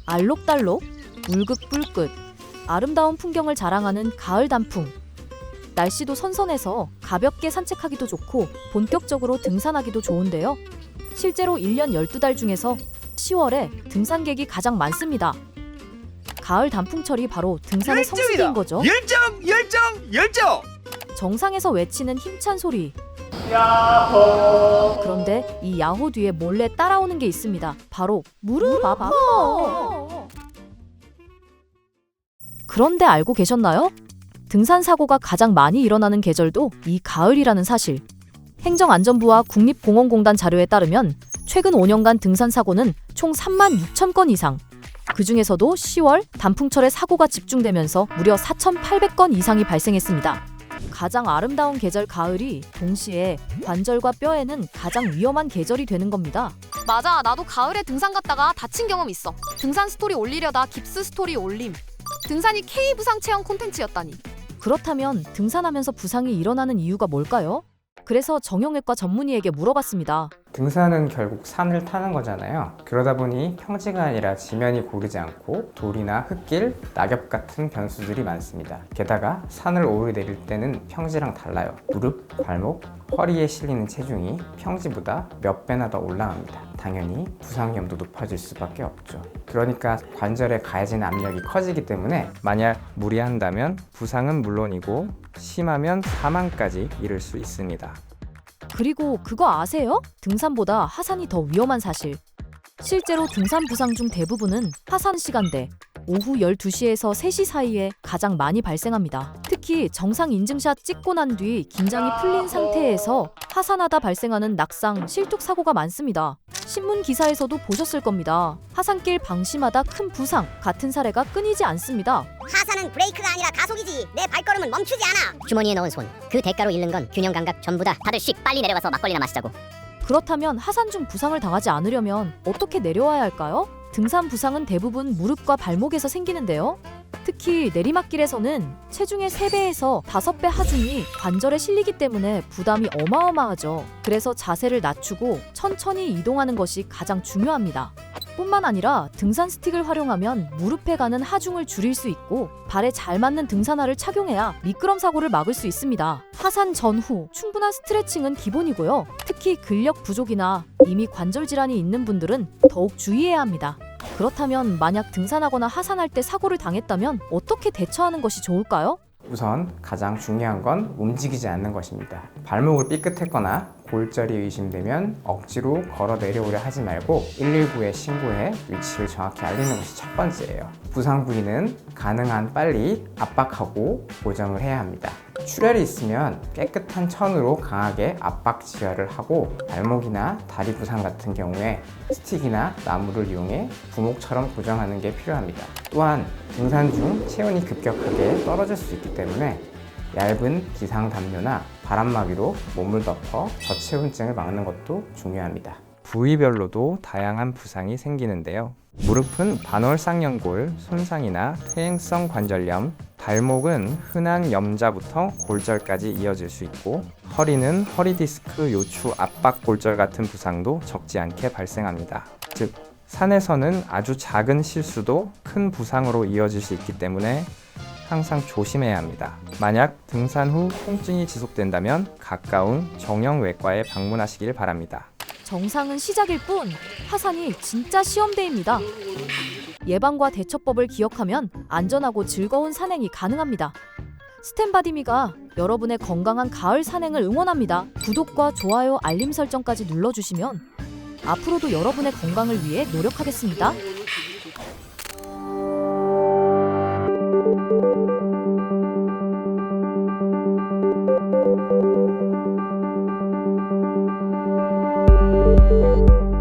알록달록, 울긋불긋, 아름다운 풍경을 자랑하는 가을 단풍. 날씨도 선선해서 가볍게 산책하기도 좋고 본격적으로 등산하기도 좋은데요. 실제로 1년 12달 중에서 10월에 등산객이 가장 많습니다. 가을 단풍철이 바로 등산의 성수기인 거죠. 열정! 정상에서 외치는 힘찬 소리. 야호! 그런데 이 야호 뒤에 몰래 따라오는 게 있습니다. 바로 무릎 아파. 그런데 알고 계셨나요? 등산 사고가 가장 많이 일어나는 계절도 이 가을이라는 사실. 행정안전부와 국립공원공단 자료에 따르면 최근 5년간 등산 사고는 총 3만 6천 건 이상. 그 중에서도 10월 단풍철에 사고가 집중되면서 무려 4,800건 이상이 발생했습니다. 가장 아름다운 계절 가을이 동시에 관절과 뼈에는 가장 위험한 계절이 되는 겁니다. 맞아, 나도 가을에 등산 갔다가 다친 경험 있어. 등산 스토리 올리려다 깁스 스토리 올림. 등산이 K부상 체험 콘텐츠였다니. 그렇다면 등산하면서 부상이 일어나는 이유가 뭘까요? 그래서 정형외과 전문의에게 물어봤습니다. 등산은 결국 산을 타는 거잖아요. 그러다 보니 평지가 아니라 지면이 고르지 않고 돌이나 흙길, 낙엽 같은 변수들이 많습니다. 게다가 산을 오르내릴 때는 평지랑 달라요. 무릎, 발목, 허리에 실리는 체중이 평지보다 몇 배나 더 올라갑니다. 당연히 부상 위험도 높아질 수밖에 없죠. 그러니까 관절에 가해지는 압력이 커지기 때문에 만약 무리한다면 부상은 물론이고 심하면 사망까지 이를 수 있습니다. 그리고 그거 아세요? 등산보다 하산이 더 위험한 사실. 실제로 등산 부상 중 대부분은 하산 시간대, 오후 12시에서 3시 사이에 가장 많이 발생합니다. 특히 정상 인증샷 찍고 난 뒤 긴장이 풀린 상태에서 하산하다 발생하는 낙상, 실뚝 사고가 많습니다. 신문 기사에서도 보셨을 겁니다. 하산길 방심하다 큰 부상 같은 사례가 끊이지 않습니다. 하산은 브레이크가 아니라 가속이지. 내 발걸음은 멈추지 않아. 주머니에 넣은 손, 그 대가로 잃는 건 균형 감각 전부다. 다들 쉿, 빨리 내려가서 막걸리나 마시자고. 그렇다면 하산 중 부상을 당하지 않으려면 어떻게 내려와야 할까요? 등산 부상은 대부분 무릎과 발목에서 생기는데요. 특히 내리막길에서는 체중의 3배에서 5배 하중이 관절에 실리기 때문에 부담이 어마어마하죠. 그래서 자세를 낮추고 천천히 이동하는 것이 가장 중요합니다. 뿐만 아니라 등산 스틱을 활용하면 무릎에 가는 하중을 줄일 수 있고 발에 잘 맞는 등산화를 착용해야 미끄럼 사고를 막을 수 있습니다. 하산 전후 충분한 스트레칭은 기본이고요. 특히 근력 부족이나 이미 관절 질환이 있는 분들은 더욱 주의해야 합니다. 그렇다면 만약 등산하거나 하산할 때 사고를 당했다면 어떻게 대처하는 것이 좋을까요? 우선 가장 중요한 건 움직이지 않는 것입니다. 발목을 삐끗했거나 골절이 의심되면 억지로 걸어 내려오려 하지 말고 119에 신고해 위치를 정확히 알리는 것이 첫 번째예요. 부상 부위는 가능한 빨리 압박하고 고정을 해야 합니다. 출혈이 있으면 깨끗한 천으로 강하게 압박 지혈을 하고 발목이나 다리 부상 같은 경우에 스틱이나 나무를 이용해 부목처럼 고정하는 게 필요합니다. 또한 등산 중 체온이 급격하게 떨어질 수 있기 때문에 얇은 기상 담요나 바람막이로 몸을 덮어 저체온증을 막는 것도 중요합니다. 부위별로도 다양한 부상이 생기는데요. 무릎은 반월 쌍연골 손상이나 퇴행성 관절염, 발목은 흔한 염자부터 골절까지 이어질 수 있고 허리는 허리 디스크 요추 압박 골절 같은 부상도 적지 않게 발생합니다. 즉, 산에서는 아주 작은 실수도 큰 부상으로 이어질 수 있기 때문에 항상 조심해야 합니다. 만약 등산 후 통증이 지속된다면 가까운 정형외과에 방문하시길 바랍니다. 정상은 시작일 뿐 하산이 진짜 시험대입니다. 예방과 대처법을 기억하면 안전하고 즐거운 산행이 가능합니다. 스탠바디미가 여러분의 건강한 가을 산행을 응원합니다. 구독과 좋아요, 알림 설정까지 눌러주시면 앞으로도 여러분의 건강을 위해 노력하겠습니다. Thank you.